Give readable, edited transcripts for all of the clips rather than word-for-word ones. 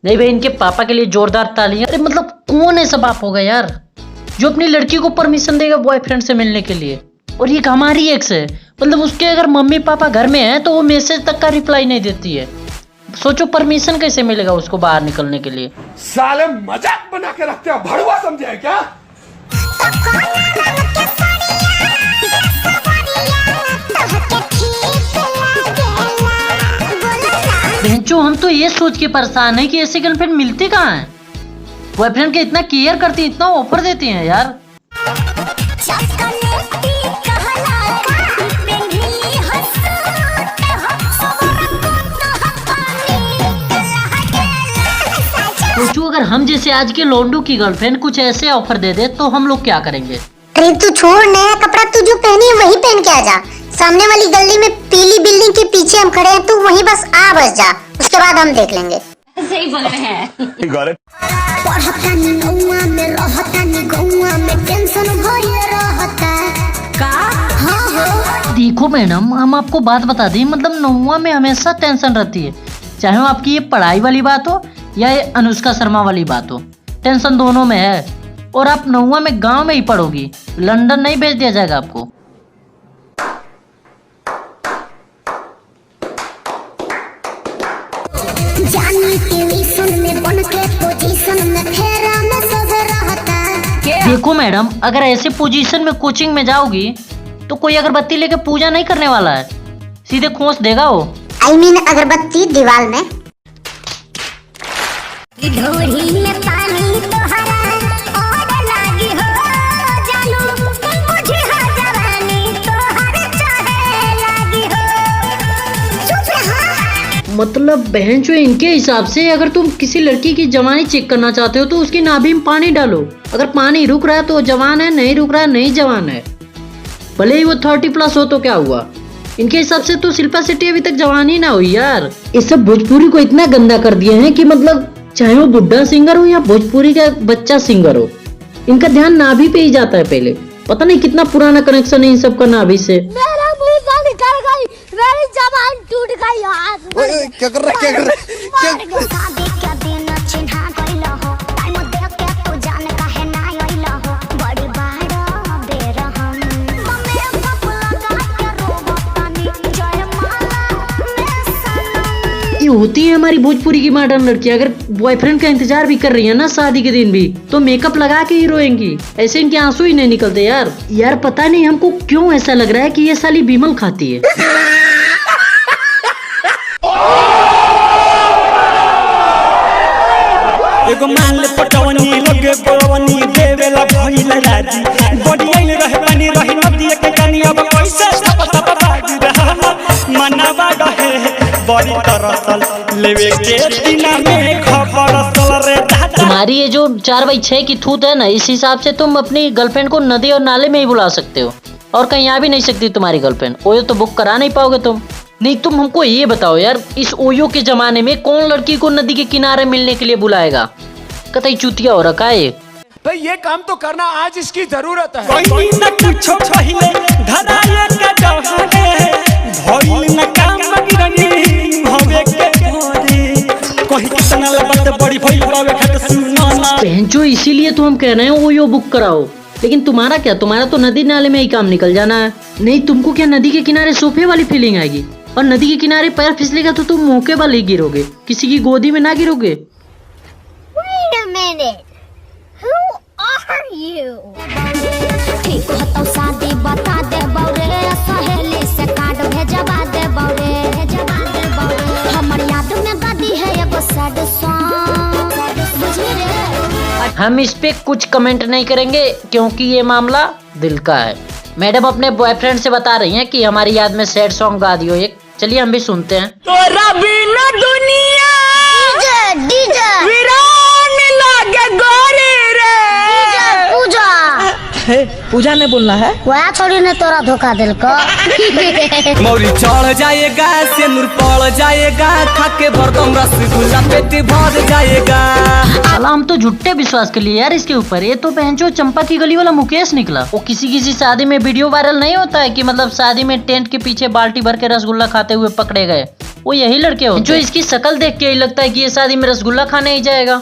नहीं भाई, इनके पापा के लिए जोरदार तालियां। अरे मतलब कौन ऐसा बाप होगा यार जो अपनी लड़की को परमिशन देगा बॉयफ्रेंड से मिलने के लिए। और ये हमारी एक्स है, मतलब उसके अगर मम्मी पापा घर में हैं तो वो मैसेज तक का रिप्लाई नहीं देती है। सोचो परमिशन कैसे मिलेगा उसको बाहर निकलने के लिए। साले मजाक बना के रखते हो, भड़वा समझे है क्या? बहनचो, हम तो ये सोच के परेशान है कि ऐसे गर्लफ्रेंड मिलती कहाँ है। बॉयफ्रेंड के इतना केयर करती है, इतना ऑफर देती हैं यार। सोचो अगर हम जैसे आज के लौंडू की गर्लफ्रेंड कुछ ऐसे ऑफर दे दे तो हम लोग क्या करेंगे। अरे तू छोड़, नया कपड़ा तू जो पहनी है वही पहन के आ जा। सामने वाली गली में पीली बिल्डिंग के पीछे हम खड़े हैं, तू वहीं बस जा, उसके बाद हम देख लेंगे। सही बोल रहे हैं। देखो मैडम, हम आपको बात बता दें, मतलब नौवा में हमेशा टेंशन रहती है, चाहे वो आपकी ये पढ़ाई वाली बात हो या ये अनुष्का शर्मा वाली बात हो, टेंशन दोनों में है। और आप नौवा में गांव में ही पढ़ोगी, लंदन नहीं भेज दिया जाएगा आपको। देखो मैडम, अगर ऐसे पोजीशन में कोचिंग में जाओगी तो कोई अगरबत्ती लेके पूजा नहीं करने वाला है, सीधे खोस देगा वो। I mean अगरबत्ती दीवार में। मतलब बहन जो इनके हिसाब से अगर तुम किसी लड़की की जवानी चेक करना चाहते हो तो उसकी नाभि में पानी डालो, अगर पानी रुक रहा है तो जवान है, नहीं रुक रहा है नहीं जवान है, भले ही वो 30+ हो तो क्या हुआ। इनके हिसाब से तो शिल्पा शेट्टी अभी तक जवान ही ना हुई यार। इस सब भोजपुरी को इतना गंदा कर दिए हैं कि मतलब चाहे वो बुढ़ा सिंगर हो या भोजपुरी का बच्चा सिंगर हो, इनका ध्यान नाभि पे ही जाता है। पहले पता नहीं कितना पुराना कनेक्शन है इन सब का नाभि से। मेरा मुंह से निकल गई, मेरी जबान टूट गई यार। ओए क्या कर रहा है, क्या कर रहा है? ये होती है हमारी भोजपुरी की मॉडर्न लड़की, अगर बॉयफ्रेंड का इंतजार भी कर रही है ना शादी के दिन भी, तो मेकअप लगा के ही रोएंगी, ऐसे इनके आंसू ही नहीं निकलते यार पता नहीं हमको क्यों ऐसा लग रहा है कि ये साली बिमल खाती है। एगो माल पटवनी लगे बड़वनी देवेला भइला राजी बड़ी आइल रहे पानी रही नदी के कनी अब कैसे सब बाजी रहला मनवा रहे बड़ी तरसल लेवे के दिना में खबर सल रे। तुम्हारी ये जो 4x6 की थूत है ना, इस हिसाब से तुम अपनी गर्लफ्रेंड को नदी और नाले में ही बुला सकते हो और कहीं आ भी नहीं सकती तुम्हारी गर्लफ्रेंड। ओयो तो बुक करा नहीं पाओगे तुम। नहीं तुम हमको ये बताओ यार, इस ओयो के जमाने में कौन लड़की को नदी के किनारे मिलने के लिए बुलाएगा। कतई चूतिया हो रखा है ये। भाई ये काम तो करना आज इसकी जरूरत है। कोई न कुछो पहिले धराए के जहाने भइल न काम गिरनी होवे के भोरे कोई कितना लबत बड़ी भइल बावे खत सुना ना। बहन जो इसीलिए तो हम कह रहे हैं ओयो बुक कराओ। लेकिन तुम्हारा क्या, तुम्हारा तो नदी नाले में ही काम निकल जाना है। नहीं तुमको क्या नदी के किनारे सोफे वाली फीलिंग आएगी, और नदी के किनारे पैर फिसलेगा तो तुम मौके वाले गिरोगे, किसी की गोदी में ना गिरोगे। Wait a minute. Who are you? ठीक हो तो शादी बता दे बौरे, सहेली से कार्ड भेजवा दे बौरे, हमर याद में गादी है एगो सैड सॉन्ग, बुझी रे। हम इस पे कुछ कमेंट नहीं करेंगे क्योंकि ये मामला दिल का है। मैडम अपने बॉयफ्रेंड से बता रही हैं कि हमारी याद में सैड सॉन्ग गा दियो एक। चलिए हम भी सुनते हैं। तोरा बिना दुनिया डीजे वीरान लागे गोरी रे। पूजा पूजा ने बोलना है, वह छोड़ी ने तोरा धोखा दिल को। मौरी चढ़ जाएगा सिंदूर पड़ जाएगा खाके बरदम रसगुल्ला पेट भर जाएगा। साला हम तो झुट्टे विश्वास कर लिए यार इसके ऊपर। ये तो बहनचो चंपा की गली वाला मुकेश निकला। वो किसी शादी में वीडियो वायरल नहीं होता है कि मतलब शादी में टेंट के पीछे बाल्टी भर के रसगुल्ला खाते हुए पकड़े गए, वो यही लड़के होते जो इसकी शक्ल देख के ही लगता है कि ये शादी में रसगुल्ला खाने ही जाएगा।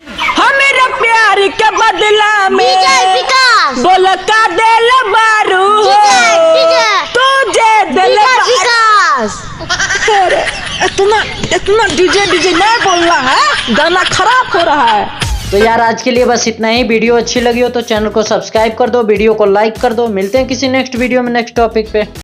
मेरा प्यार के बदला में विकास बोल का दिल मारू तुझे दिल विकास इतना डीजे नहीं बोलना है, गाना खराब हो रहा है। तो यार आज के लिए बस इतना ही। वीडियो अच्छी लगी हो तो चैनल को सब्सक्राइब कर दो, वीडियो को लाइक कर दो। मिलते हैं किसी नेक्स्ट वीडियो में नेक्स्ट टॉपिक पे।